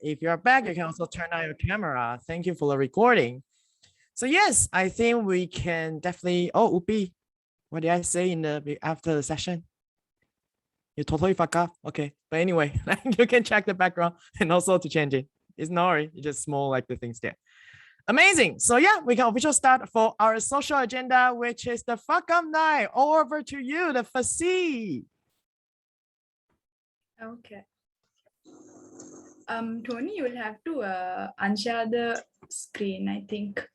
If you're back, you can also turn on your camera. Thank you for the recording. So yes, I think we can definitely, oh, Upi, what did I say after the session? You totally fuck up. Okay. But anyway, you can check the background and also to change it. It's not worry. It's just small like the things there. Amazing. So yeah, we can officially start for our social agenda, which is the fuck up night. Over to you, the Fasi. Okay. Tony, you will have to unshare the screen, I think.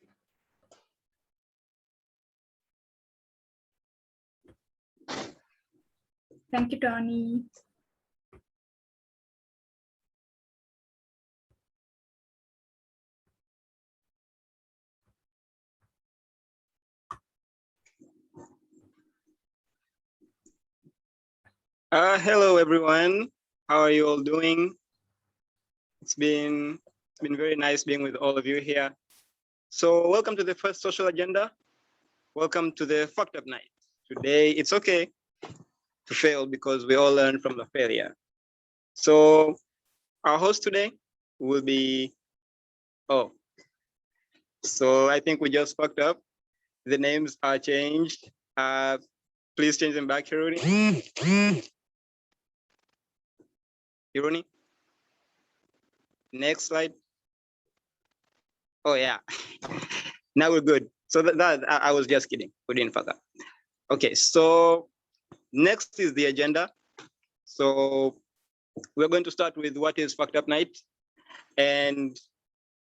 Thank you, Tony. Hello, everyone. How are you all doing? It's been very nice being with all of you here. So welcome to the first social agenda. Welcome to the fucked up night. Today, it's okay to fail because we all learn from the failure. So our host today will be, so I think we just fucked up. The names are changed. Please change them back, Hiruni. Hiruni. Next slide. Oh yeah, now we're good. So that I was just kidding. We didn't fuck up. Okay, so next is the agenda. So we're going to start with what is fucked up night, and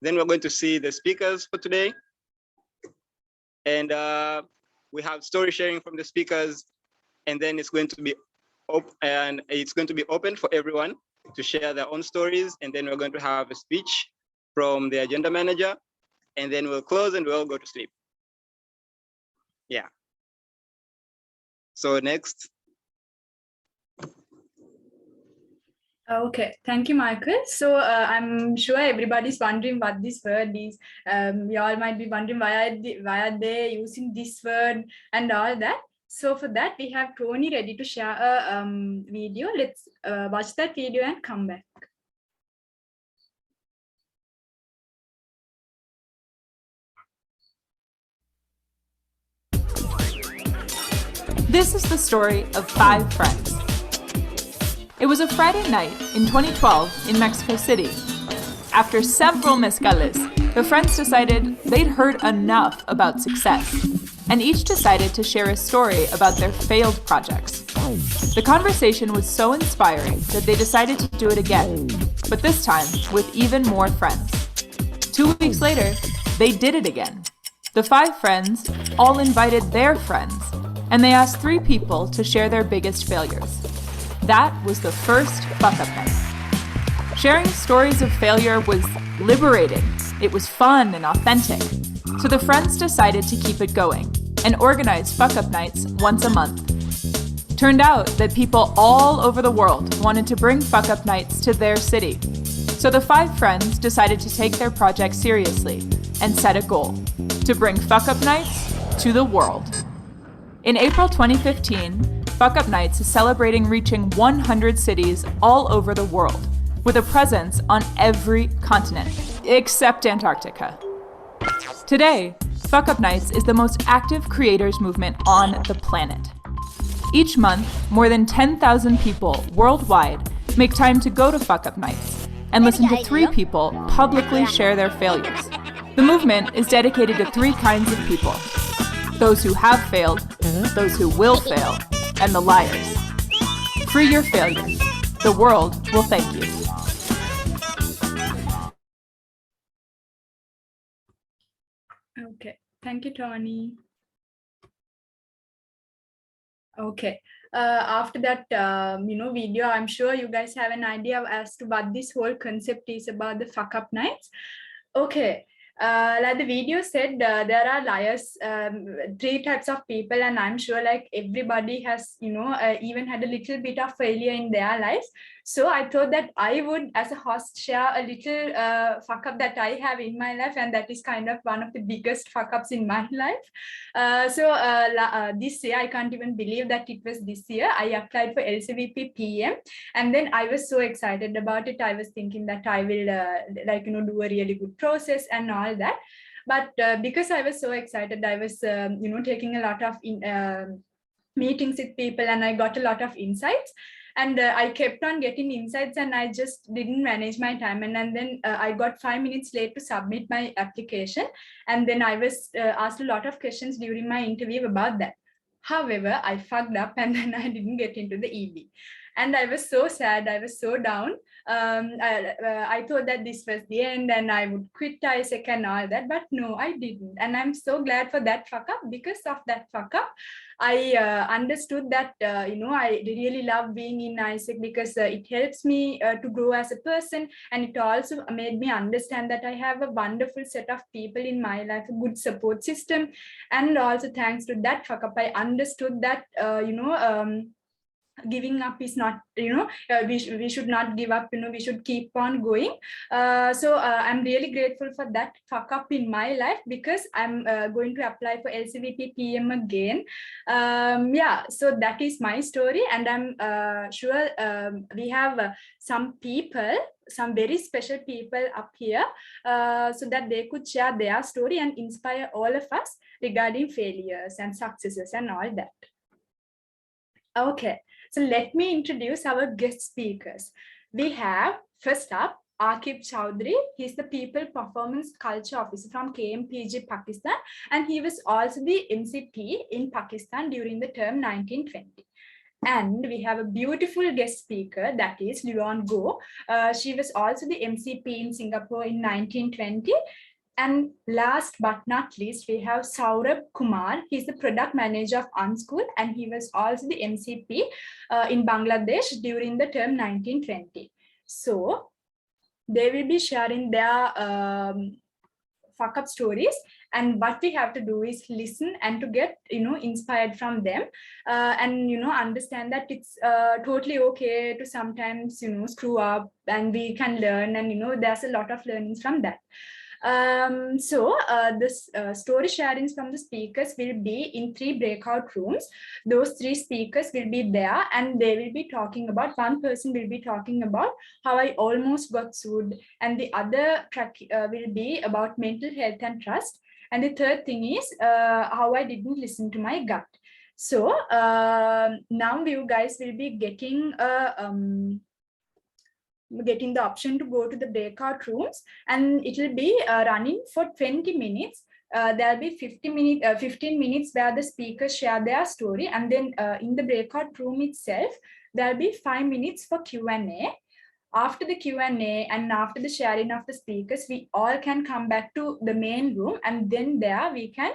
then we're going to see the speakers for today, and we have story sharing from the speakers, and then it's going to be open for everyone to share their own stories, and then we're going to have a speech from the agenda manager, and then we'll close and we'll go to sleep. Yeah. So next. Okay, thank you, Michael. So I'm sure everybody's wondering what this word is. You all might be wondering why are they using this word and all that. So for that, we have Tony ready to share a video. Let's watch that video and come back. This is the story of 5 friends. It was a Friday night in 2012 in Mexico City. After several mezcales, the friends decided they'd heard enough about success, and each decided to share a story about their failed projects. The conversation was so inspiring that they decided to do it again, but this time with even more friends. 2 weeks later, they did it again. The 5 friends all invited their friends, and they asked 3 people to share their biggest failures. That was the first fuck-up night. Sharing stories of failure was liberating. It was fun and authentic. So the friends decided to keep it going and organize fuck-up nights once a month. Turned out that people all over the world wanted to bring fuck-up nights to their city. So the 5 friends decided to take their project seriously and set a goal: to bring fuck-up nights to the world. In April 2015, Fuck Up Nights is celebrating reaching 100 cities all over the world, with a presence on every continent, except Antarctica. Today, Fuck Up Nights is the most active creators movement on the planet. Each month, more than 10,000 people worldwide make time to go to Fuck Up Nights and listen to 3 people publicly share their failures. The movement is dedicated to 3 kinds of people: those who have failed, those who will fail, and the liars. Free your failures. The world will thank you. Okay, thank you, Tony. Okay, after that, video, I'm sure you guys have an idea as to what this whole concept is about the fuck up nights. Okay. Like the video said, there are liars, 3 types of people, and I'm sure like everybody has, even had a little bit of failure in their lives. So I thought that I would, as a host, share a little fuck up that I have in my life, and that is kind of one of the biggest fuck ups in my life. This year, I can't even believe that it was this year, I applied for LCVP PM, and then I was so excited about it. I was thinking that I will do a really good process and all that. But because I was so excited, I was taking a lot of meetings with people, and I got a lot of insights. And I kept on getting insights, and I just didn't manage my time. And then I got 5 minutes late to submit my application. And then I was asked a lot of questions during my interview about that. However, I fucked up, and then I didn't get into the EB. And I was so sad. I was so down. I thought that this was the end and I would quit ISEC and all that, but no, I didn't. And I'm so glad for that fuck up. Because of that fuck up, I understood that, I really love being in ISEC, because it helps me to grow as a person. And it also made me understand that I have a wonderful set of people in my life, a good support system. And also thanks to that fuck up, I understood that, giving up is not, we should not give up, we should keep on going. I'm really grateful for that fuck up in my life, because I'm going to apply for LCVP PM again. So that is my story, and I'm sure we have some people, some very special people up here, so that they could share their story and inspire all of us regarding failures and successes and all that. Okay, so let me introduce our guest speakers. We have, first up, Akib Chowdhury. He's the People Performance Culture Officer from KMPG, Pakistan, and he was also the MCP in Pakistan during the term 1920. And we have a beautiful guest speaker, that is Luan Go. She was also the MCP in Singapore in 1920. And last but not least, we have Saurabh Kumar. He's the product manager of Unschool, and he was also the MCP in Bangladesh during the term 1920. So they will be sharing their fuck up stories, and what we have to do is listen and to get inspired from them, and understand that it's totally okay to sometimes screw up, and we can learn, and there's a lot of learnings from that. This story sharings from the speakers will be in 3 breakout rooms. Those 3 speakers will be there, and they will be talking about, one person will be talking about how I almost got sued, and the other track will be about mental health and trust, and the third thing is how I didn't listen to my gut. So now you guys will be getting the option to go to the breakout rooms, and it will be running for 20 minutes. There'll be 15 minutes where the speakers share their story, and then in the breakout room itself, there'll be 5 minutes for Q&A. After the Q&A and after the sharing of the speakers, we all can come back to the main room, and then there we can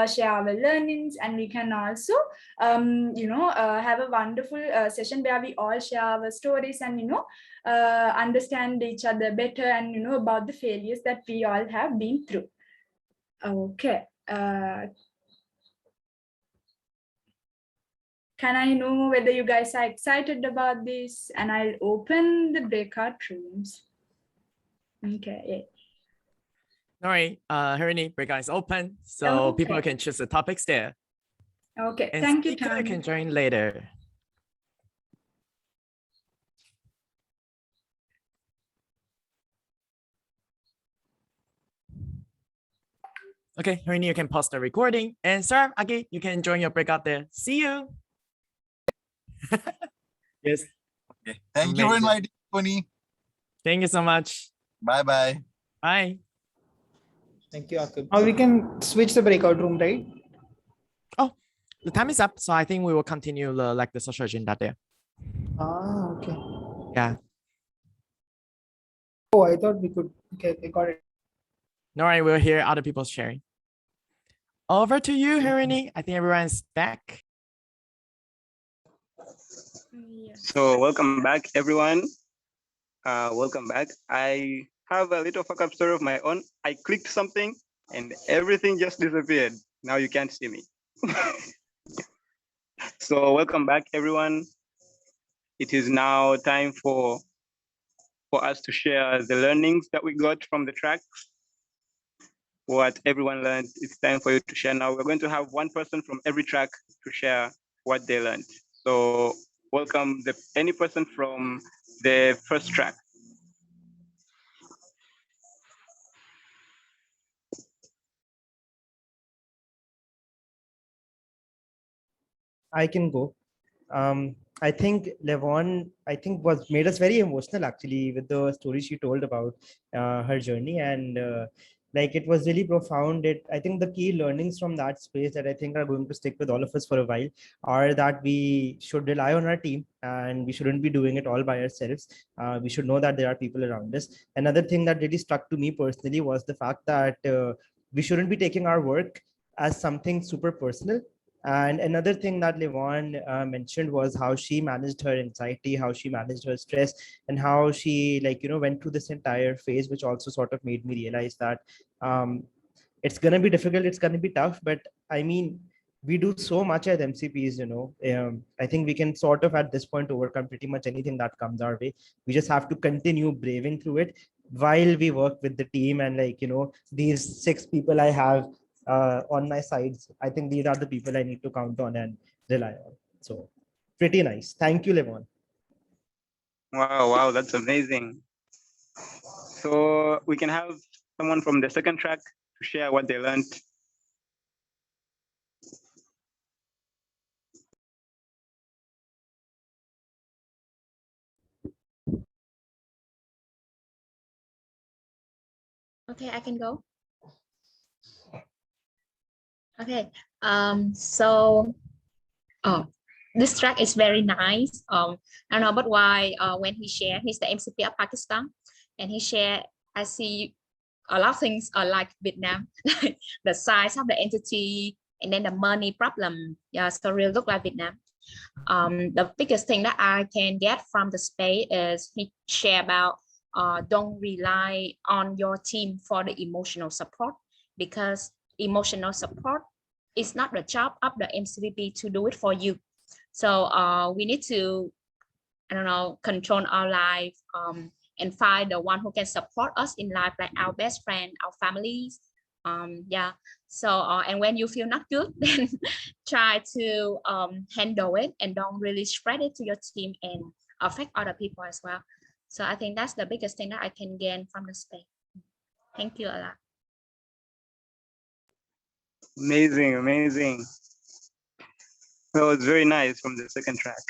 share our learnings, and we can also have a wonderful session where we all share our stories and understand each other better, and about the failures that we all have been through. Okay. Can I know whether you guys are excited about this? And I'll open the breakout rooms. Okay. All right, Harini, breakout is open, so people can choose the topics there. Okay, and thank you, speaker Tanya. can join later. Okay, Harini, you can pause the recording, and Sarah, Aki, you can join your breakout there. See you. Yes. Okay. Thank you for inviting me. Thank you so much. Bye-bye. Bye. Thank you, Akib. Now we can switch the breakout room, right? Oh, the time is up, so I think we will continue the social agenda there. Ah, okay. Yeah. Oh, I thought we could. Okay, got it. No, right, we'll hear other people sharing. Over to you, Harini. I think everyone's back. So welcome back, everyone. Welcome back. I have a little fuck up story of my own. I clicked something and everything just disappeared. Now you can't see me. So welcome back, everyone. it is now time for us to share the learnings that we got from the tracks. What everyone learned, it's time for you to share now. We're going to have one person from every track to share what they learned. So welcome any person from the first track. I can go. I think Levon, was made us very emotional actually with the story she told about her journey, and like it was really profound. I think the key learnings from that space that I think are going to stick with all of us for a while are that we should rely on our team and we shouldn't be doing it all by ourselves. We should know that there are people around us. Another thing that really stuck to me personally was the fact that we shouldn't be taking our work as something super personal. And another thing that Levon mentioned was how she managed her anxiety, how she managed her stress, and how she went through this entire phase, which also sort of made me realize that it's going to be difficult, it's going to be tough. But I mean, we do so much as MCPs, I think we can sort of at this point overcome pretty much anything that comes our way. We just have to continue braving through it while we work with the team. And these 6 people I have on my sides, I think these are the people I need to count on and rely on. So pretty nice. Thank you, Levon. Wow, that's amazing. So we can have someone from the second track to share what they learned. Okay, I can go. Okay, so this track is very nice. I don't know about why when he shared, he's the MCP of Pakistan, and he shared, I see a lot of things are like Vietnam, the size of the entity, and then the money problem. Yeah, so really look like Vietnam. The biggest thing that I can get from the space is he shared about don't rely on your team for the emotional support, because emotional support is not the job of the MCVP to do it for you. So we need to, I don't know, control our life and find the one who can support us in life, like our best friend, our families. Yeah. So and when you feel not good, then try to handle it and don't really spread it to your team and affect other people as well. So I think that's the biggest thing that I can gain from the space. Thank you a lot. Amazing. That was very nice from the second track.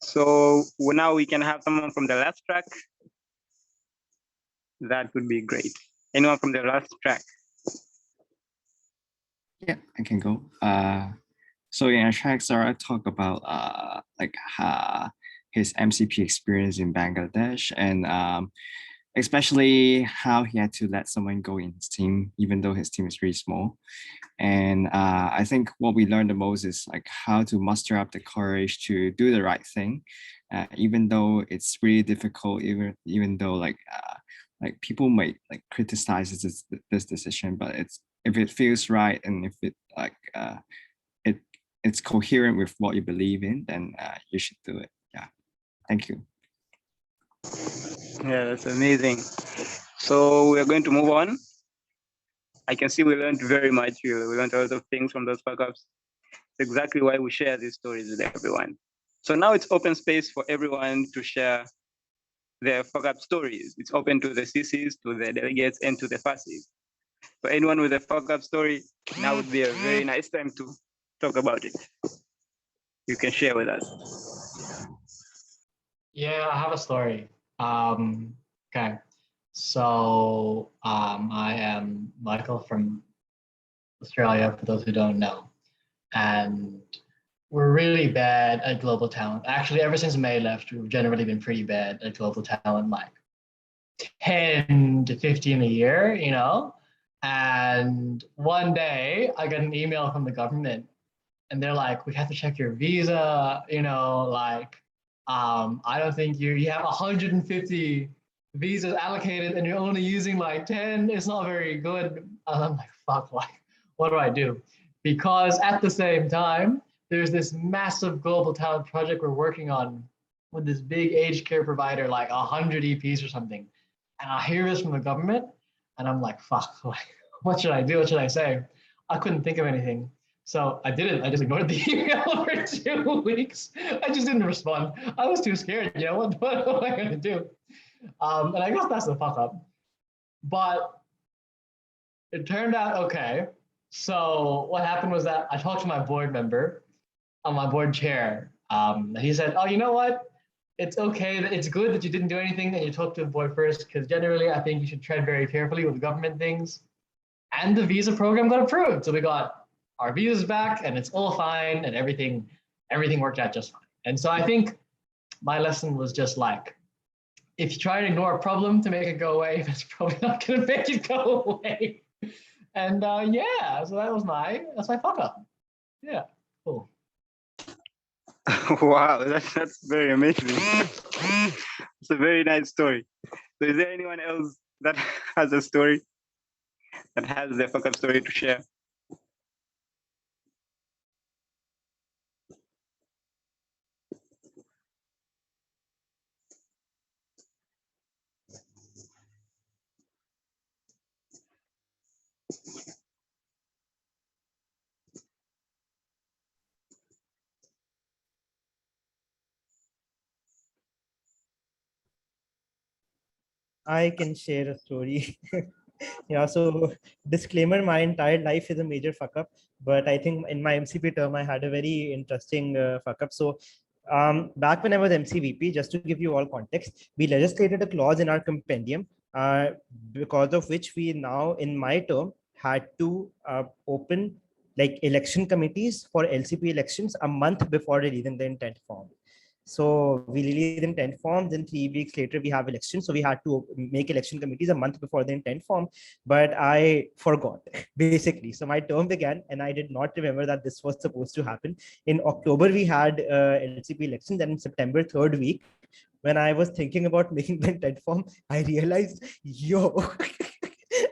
So now we can have someone from the last track. That would be great. Anyone from the last track? Yeah, I can go. So in our track, Sarah talked about his MCP experience in Bangladesh, and especially how he had to let someone go in his team, even though his team is really small. And I think what we learned the most is like how to muster up the courage to do the right thing, even though it's really difficult, even though like people might like criticize this decision, but if it feels right and if it it's coherent with what you believe in, then you should do it. Yeah, thank you. Yeah, that's amazing. So we're going to move on. I can see we learned very much. We learned a lot of things from those fuck-ups. It's exactly why we share these stories with everyone. So now it's open space for everyone to share their fuck-up stories. It's open to the CCs, to the delegates, and to the FASIs. For anyone with a fuck-up story, now would be a very nice time to talk about it. You can share with us. Yeah, I have a story. Okay. So I am Michael from Australia, for those who don't know. And we're really bad at global talent. Actually, ever since May left, we've generally been pretty bad at global talent, like 10 to 15 a year, you know? And one day I got an email from the government and they're like, we have to check your visa, you know, like, I don't think you have 150 visas allocated and you're only using like 10. It's not very good. And I'm like, fuck, like, what do I do? Because at the same time, there's this massive global talent project we're working on with this big aged care provider, like 100 EPs or something. And I hear this from the government, and I'm like, fuck, what should I do? What should I say? I couldn't think of anything. So I didn't. I just ignored the email for 2 weeks. I just didn't respond. I was too scared. What am I going to do? And I guess that's the fuck up. But it turned out okay. So what happened was that I talked to my board member, my board chair. He said, oh, you know what? It's okay. It's good that you didn't do anything and you talked to the board first, because generally I think you should tread very carefully with government things. And the visa program got approved. So we got our visas back and it's all fine and everything worked out just fine. And so I think my lesson was just like, if you try to ignore a problem to make it go away, that's probably not going to make it go away. And yeah, so that's my fuck up. Yeah, cool. Wow, that's very amazing. It's a very nice story. So is there anyone else that has a story, that has their fuck up story to share? I can share a story. Yeah, so disclaimer, my entire life is a major fuck up, but I think in my MCP term, I had a very interesting fuck up. So back when I was MCVP, just to give you all context, we legislated a clause in our compendium because of which we now, in my term, had to open like election committees for LCP elections a month before releasing the intent form. So we released intent forms, then 3 weeks later we have elections. So we had to make election committees a month before the intent form, but I forgot basically. So my term began and I did not remember that this was supposed to happen. In October, we had LCP elections, and in September 3rd week, when I was thinking about making the intent form, I realized, yo,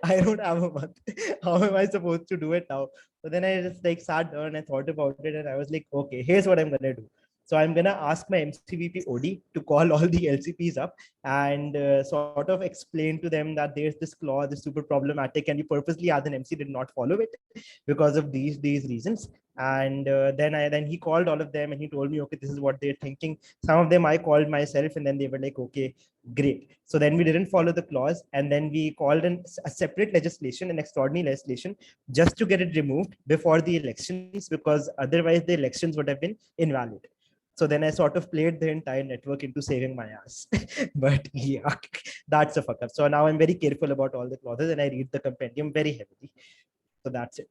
I don't have a month. How am I supposed to do it now? So then I just like sat down and I thought about it, and I was like, okay, here's what I'm gonna do. So I'm going to ask my MCVP OD to call all the LCPs up and sort of explain to them that there's this clause is super problematic, and you purposely as an MC did not follow it because of these reasons. And then he called all of them and he told me, okay, this is what they're thinking. Some of them I called myself, and then they were like, okay, great. So then we didn't follow the clause, and then we called in a separate legislation, an extraordinary legislation, just to get it removed before the elections, because otherwise the elections would have been invalid. So then I sort of played the entire network into saving my ass. But yeah, that's a fuck up. So now I'm very careful about all the clauses and I read the compendium very heavily. So that's it.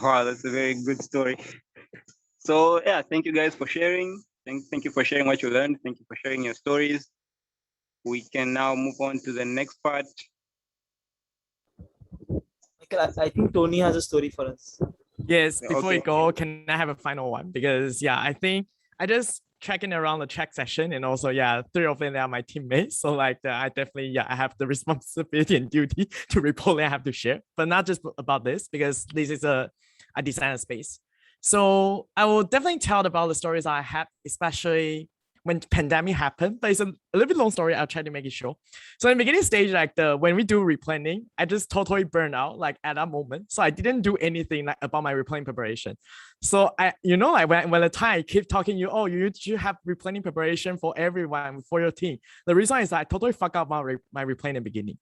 Wow, that's a very good story. So yeah, thank you guys for sharing. Thank you for sharing what you learned. Thank you for sharing your stories. We can now move on to the next part. Michael, I think Tony has a story for us. Yes, before we Okay. go, can I have a final one? Because yeah, I think I just checking around the check session, and also 3 of them are my teammates. So like I definitely I have the responsibility and duty to report and I have to share, but not just about this, because this is a designer space. So I will definitely tell about the stories I had, especially when pandemic happened, but it's a little bit long story. I'll try to make it short. So in the beginning stage, like when we do replanning, I just totally burned out like at that moment. So I didn't do anything like about my replanning preparation. So I, like when the time I keep talking you should have replanning preparation for everyone, for your team. The reason is that I totally fuck up my replanning beginning.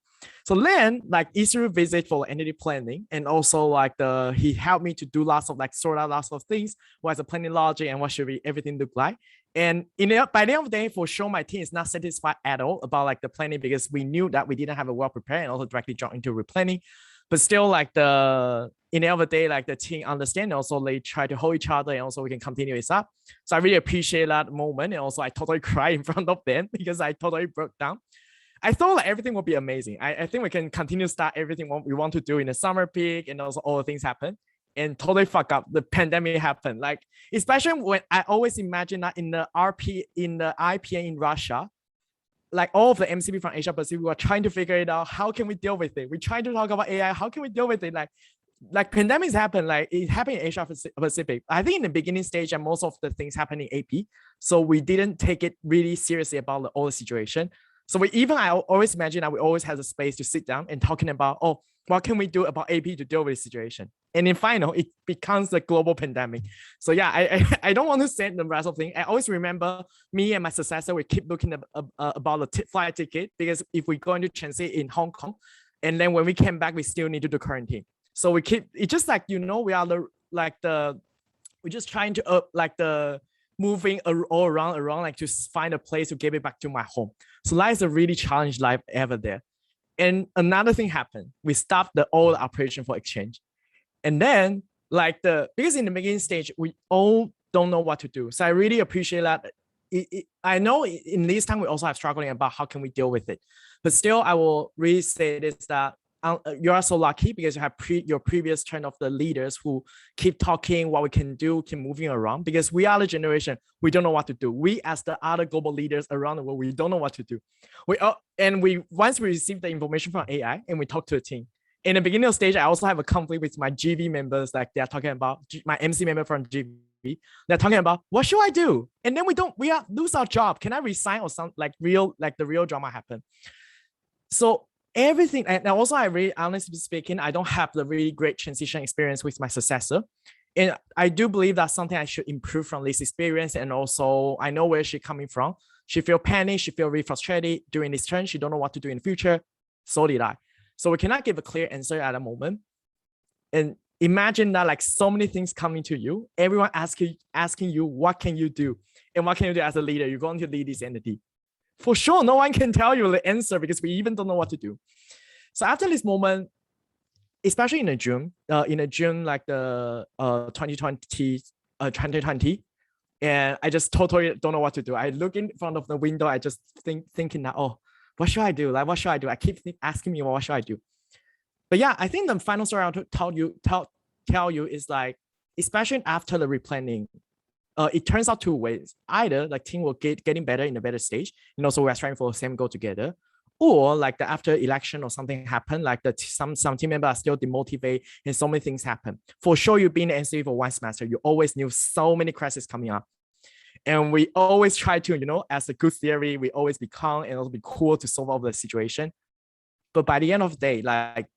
So then like Israel visit for entity planning, and also like he helped me to do sort out lots of things. What's the planning logic and what should everything look like? And by the end of the day, for sure, my team is not satisfied at all about like the planning, because we knew that we didn't have a well prepared and also directly jump into replanning. But still, like in the end of the day, like the team understand, and also they try to hold each other, and also we can continue this up. So I really appreciate that moment, and also I totally cry in front of them because I totally broke down. I thought like everything would be amazing. I think we can continue start everything what we want to do in the summer peak, and also all the things happen. And totally fuck up. The pandemic happened. Like, especially when I always imagine that in the IPA in Russia, like all of the MCP from Asia Pacific were trying to figure it out. How can we deal with it? We trying to talk about AI. How can we deal with it? Like like pandemics happen, like it happened in Asia Pacific. I think in the beginning stage and most of the things happen in AP. So we didn't take it really seriously about all the situation. So I always imagine that we always have a space to sit down and talking about, oh, what can we do about AP to deal with the situation? And in final, it becomes a global pandemic. So yeah, I don't want to say the rest of the thing. I always remember me and my successor, we keep looking about the flight ticket, because if we're going to transit in Hong Kong, and then when we came back, we still need to do quarantine. So we keep, it's just like, we are we're just trying to moving all around, like to find a place to get it back to my home. So that is a really challenging life ever there. And another thing happened. We stopped the old operation for exchange. And then because in the beginning stage, we all don't know what to do. So I really appreciate that. I know in this time, we also have struggling about how can we deal with it. But still, I will really say this, that you are so lucky because you have your previous turn of the leaders who keep talking what we can do, keep moving around, because we are the generation, we don't know what to do. We as the other global leaders around the world, we don't know what to do. Once we receive the information from AI and we talk to the team, in the beginning of stage, I also have a conflict with my GV members, like they're talking about my MC member from GV. They're talking about what should I do? And then we lose our job. Can I resign or something, like the real drama happen? So everything, and also I really, honestly speaking, I don't have the really great transition experience with my successor. And I do believe that's something I should improve from this experience. And also I know where she's coming from. She feel panicked, she feel really frustrated during this turn. She don't know what to do in the future. So did I. So we cannot give a clear answer at the moment. And imagine that like so many things coming to you, everyone asking you, what can you do? And what can you do as a leader? You're going to lead this entity. For sure, no one can tell you the answer because we even don't know what to do. So after this moment, especially in June, like the 2020, and I just totally don't know what to do. I look in front of the window, I just thinking that, oh, what should I do? Like, what should I do? I keep asking me, well, what should I do? But yeah, I think the final story I want to tell you is like, especially after the replanning, it turns out two ways. Either like team will getting better in a better stage, and also we're striving for the same goal together, or like the after election or something happen, like some team members are still demotivated and so many things happen. For sure, you've been in NCV for one semester, you always knew so many crises coming up. And we always try to, as a good theory, we always be calm and also be cool to solve all the situation. But by the end of the day, like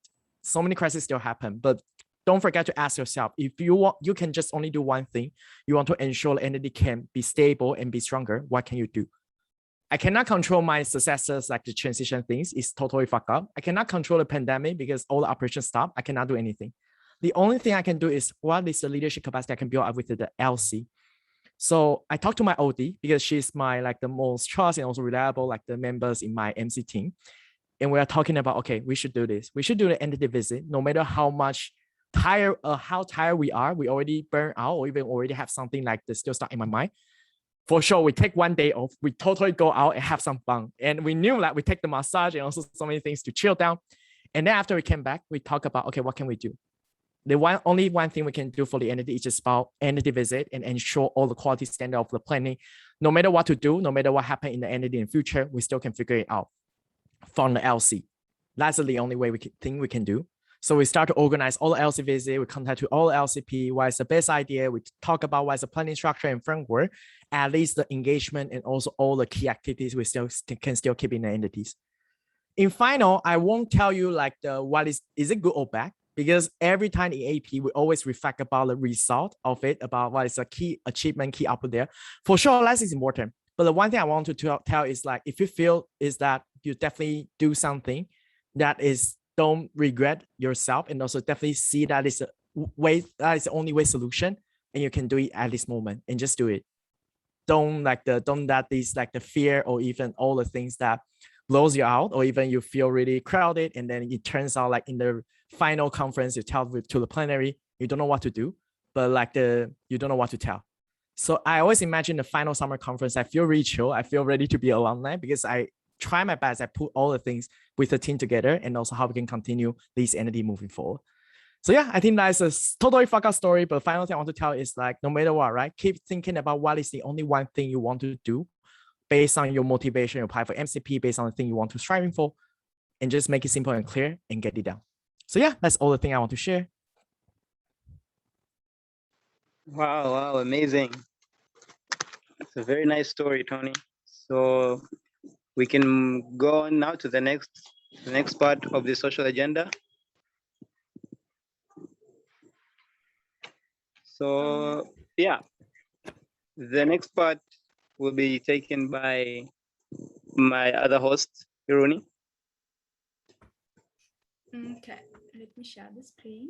so many crises still happen. But don't forget to ask yourself, if you can just only do one thing, you want to ensure the entity can be stable and be stronger, what can you do? I cannot control my successors, like the transition things is totally fucked up. I cannot control the pandemic because all the operations stop. I cannot do anything. The only thing I can do is what is the leadership capacity I can build up with the LC. So I talked to my OD because she's my like the most trust and also reliable, like the members in my MC team. And we are talking about, okay, we should do this. We should do the entity visit, no matter how tired we are, we already burn out or even already have something like this still stuck in my mind. For sure, we take one day off, we totally go out and have some fun. And we knew that we take the massage and also so many things to chill down. And then after we came back, we talk about, okay, what can we do? Only one thing we can do for the entity is just about entity visit and ensure all the quality standard of the planning. No matter what to do, no matter what happen in the entity in the future, we still can figure it out from the LC. That's the only way we can do. So we start to organize all the LC visit, we contact to all the LCP, what is the best idea, we talk about what is the planning structure and framework, at least the engagement and also all the key activities we can still keep in the entities. In final, I won't tell you like what is it good or bad, because every time in AP, we always reflect about the result of it, about what is a key achievement, key output there. For sure, less is important. But the one thing I want to tell is like, if you feel is that you definitely do something that is, don't regret yourself, and also definitely see that is a way, that is the only way solution, and you can do it at this moment and just do it. Don't let the fear or even all the things that blows you out, or even you feel really crowded and then it turns out like in the final conference you tell to the plenary you don't know what to do, but like you don't know what to tell. So I always imagine the final summer conference, I feel really chill, I feel ready to be alumni because I try my best, I put all the things with the team together and also how we can continue this entity moving forward. So yeah, I think that's a totally fucked up story, but the final thing I want to tell is like, no matter what, right? Keep thinking about what is the only one thing you want to do based on your motivation, you apply for MCP based on the thing you want to striving for, and just make it simple and clear and get it done. So yeah, that's all the thing I want to share. Wow, wow, amazing. It's a very nice story, Tony. So we can go on now to the next part of the social agenda. So yeah, the next part will be taken by my other host, Iruni. Okay, let me share the screen.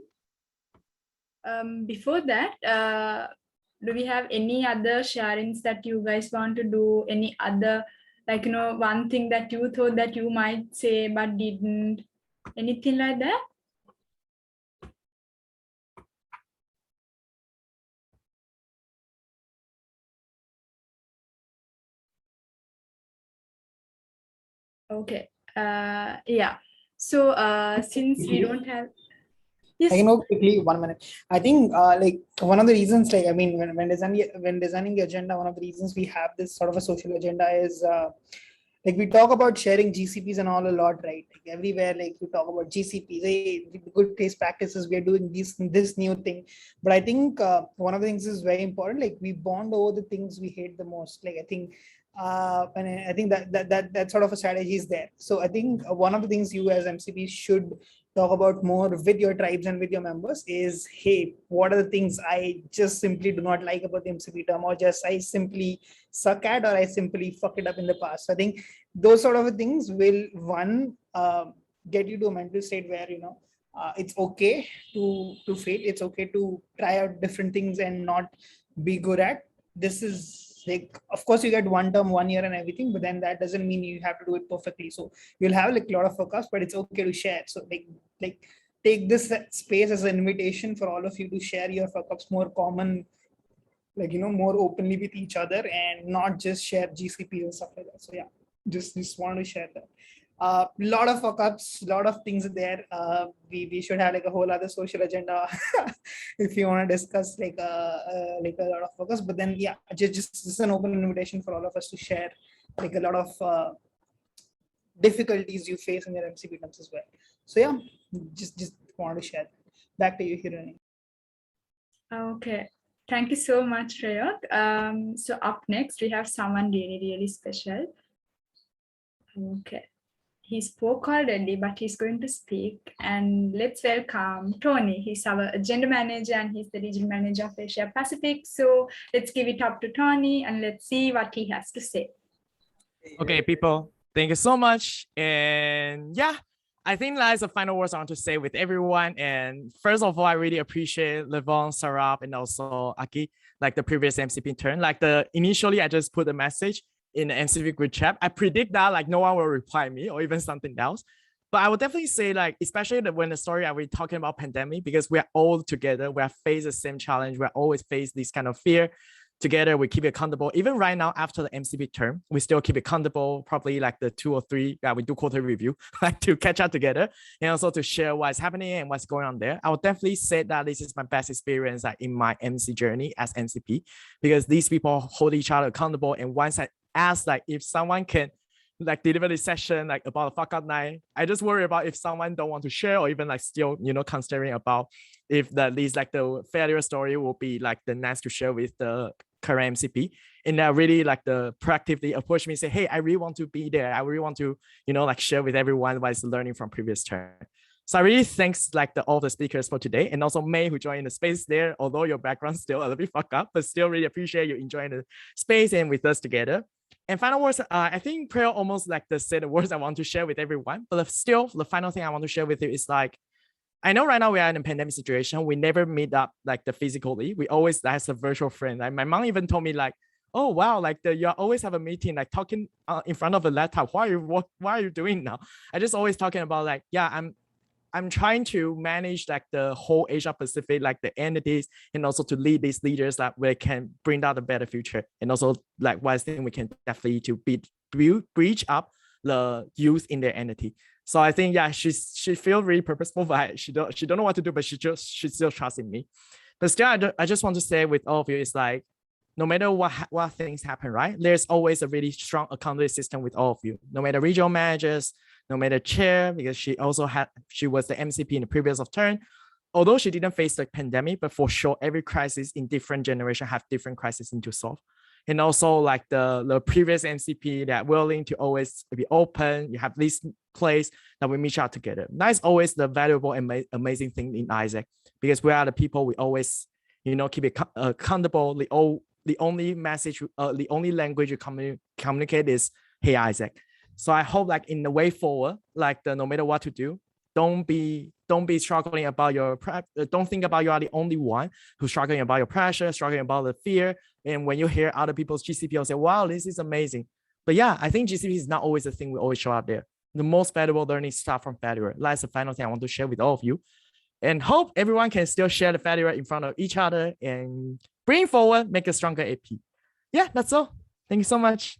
Before that, do we have any other sharings that you guys want to do? Any other, like, one thing that you thought that you might say but didn't? Anything like that? Okay. Yeah. So since we don't have, yes. I can go quickly 1 minute. I think like one of the reasons, like I mean, when designing the agenda, one of the reasons we have this sort of a social agenda is like we talk about sharing GCPs and all a lot, right? Like everywhere, like we talk about GCPs, hey, good taste practices. We are doing this new thing, but I think one of the things is very important. Like we bond over the things we hate the most. Like I think. And I think that sort of a strategy is there. So I think one of the things you as MCPs should talk about more with your tribes and with your members is, hey, what are the things I just simply do not like about the MCP term, or just I simply suck at, or I simply fuck it up in the past. So I think those sort of things will get you to a mental state where it's okay to fail. It's okay to try out different things and not be good at. This is like, of course, you get one term, 1 year, and everything, but then that doesn't mean you have to do it perfectly. So you'll have like a lot of focus, but it's okay to share. So like take this space as an invitation for all of you to share your fuck ups more common, like more openly with each other, and not just share GCPs and stuff like that. So yeah, just want to share that. Lot of fuck ups, lot of things there. We should have like a whole other social agenda if you want to discuss like a lot of focus. But then yeah, just an open invitation for all of us to share like a lot of difficulties you face in your MCP terms as well. So yeah, just want to share that. Back to you, Hirani. Okay. Thank you so much, Rayot. So up next, we have someone really special. Okay. He spoke already, but he's going to speak. And let's welcome Tony. He's our agenda manager and he's the regional manager of Asia Pacific. So let's give it up to Tony and let's see what he has to say. Okay, people, thank you so much. And yeah, I think that's the final words I want to say with everyone. And first of all, I really appreciate Levon, Sarab, and also Aki, like the previous MCP turn. Like initially, I just put a message in the MCP group chat. I predict that like no one will reply me or even something else. But I would definitely say like, especially when the story are we talking about pandemic, because we're all together, we have faced the same challenge. We're always face this kind of fear. Together, we keep it accountable. Even right now, after the MCP term, we still keep it accountable. Probably like the 2 or 3, we do quarter review, like to catch up together and also to share what's happening and what's going on there. I would definitely say that this is my best experience in my MC journey as MCP, because these people hold each other accountable. And once I ask like if someone can like deliver this session like about a fuck up night, I just worry about if someone don't want to share, or even like still considering about if at least like the failure story will be like the next to share with the current MCP. And that really like the proactively approach me, say, hey, I really want to be there. I really want to like share with everyone what is learning from previous turn. So I really thanks like all the speakers for today, and also May who joined the space there, although your background's still a little bit fucked up, but still really appreciate you enjoying the space and with us together. And final words, I think Prayer almost like the words I want to share with everyone, but still the final thing I want to share with you is like, I know right now we are in a pandemic situation. We never meet up like the physically. We always as a virtual friend. Like my mom even told me like, oh wow, like you always have a meeting like talking in front of a laptop. Why are you doing now? I just always talking about like, yeah, I'm trying to manage like the whole Asia Pacific, like the entities, and also to lead these leaders that we can bring out a better future. And also like one thing we can definitely to breach up the youth in their entity. So I think yeah, she feels really purposeful, but she don't know what to do, but she still trusts in me. But still, I just want to say with all of you, it's like no matter what things happen, right? There's always a really strong accountability system with all of you. No matter regional managers, no matter chair, because she was the MCP in the previous turn, although she didn't face the pandemic, but for sure, every crisis in different generation have different crises to solve. And also like the previous MCP that willing to always be open, you have this place that we meet out together. That's always the valuable and amazing thing in Isaac, because we are the people we always, keep it accountable. The only message, the only language you communicate is, hey, Isaac. So I hope like in the way forward, like no matter what to do, don't be struggling about your don't think about you are the only one who's struggling about your pressure, struggling about the fear. And when you hear other people's GCP, you'll say, wow, this is amazing. But yeah, I think GCP is not always the thing we always show up there. The most valuable learning start from failure. That's the final thing I want to share with all of you. And hope everyone can still share the failure in front of each other and bring forward, make a stronger AP. Yeah, that's all. Thank you so much.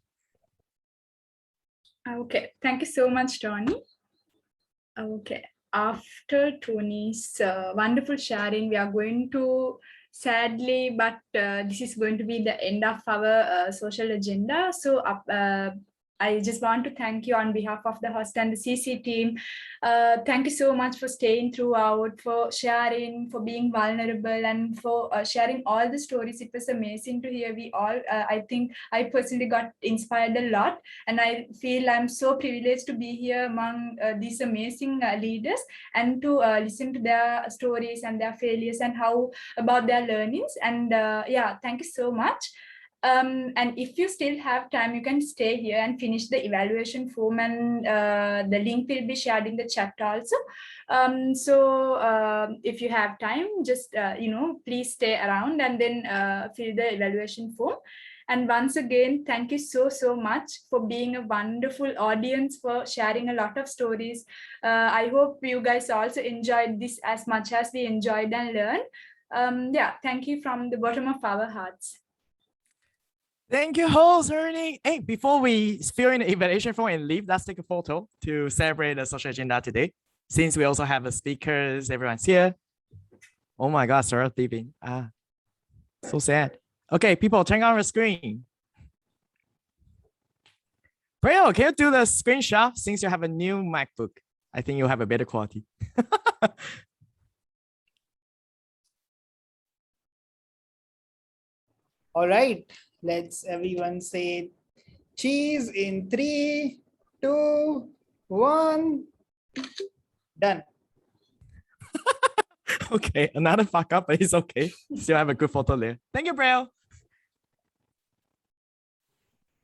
Okay, thank you so much, Tony. Okay, after Tony's wonderful sharing, we are going to, sadly, but this is going to be the end of our social agenda. So I just want to thank you on behalf of the host and the CC team. Thank you so much for staying throughout, for sharing, for being vulnerable, and for sharing all the stories. It was amazing to hear. We all, I think I personally got inspired a lot, and I feel I'm so privileged to be here among these amazing leaders and to listen to their stories and their failures and how about their learnings. And yeah, thank you so much. And if you still have time, you can stay here and finish the evaluation form, and the link will be shared in the chat also. So if you have time, just please stay around and then fill the evaluation form. And once again, thank you so much for being a wonderful audience, for sharing a lot of stories. I hope you guys also enjoyed this as much as we enjoyed and learned. Yeah, thank you from the bottom of our hearts. Thank you, host Ernie. Hey, before we fill in the evaluation form and leave, let's take a photo to celebrate the social agenda today. Since we also have the speakers, everyone's here. Oh my God, Sarah leaving. So sad. Okay, people, turn on the screen. Braille, can you do the screenshot since you have a new MacBook? I think you'll have a better quality. All right, let's everyone say cheese in 3, 2, 1. Done. Okay, another fuck up, but it's okay. Still have a good photo there. Thank you, Braille.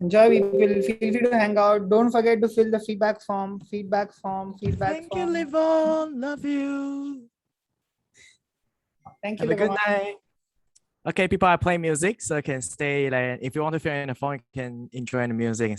Enjoy. We will feel free to hang out. Don't forget to fill the feedback form. Thank you, Livon. Love you. Thank you. Have a good night. Okay, people, I play music, so you can stay. Like, if you want to fill in the phone, you can enjoy the music and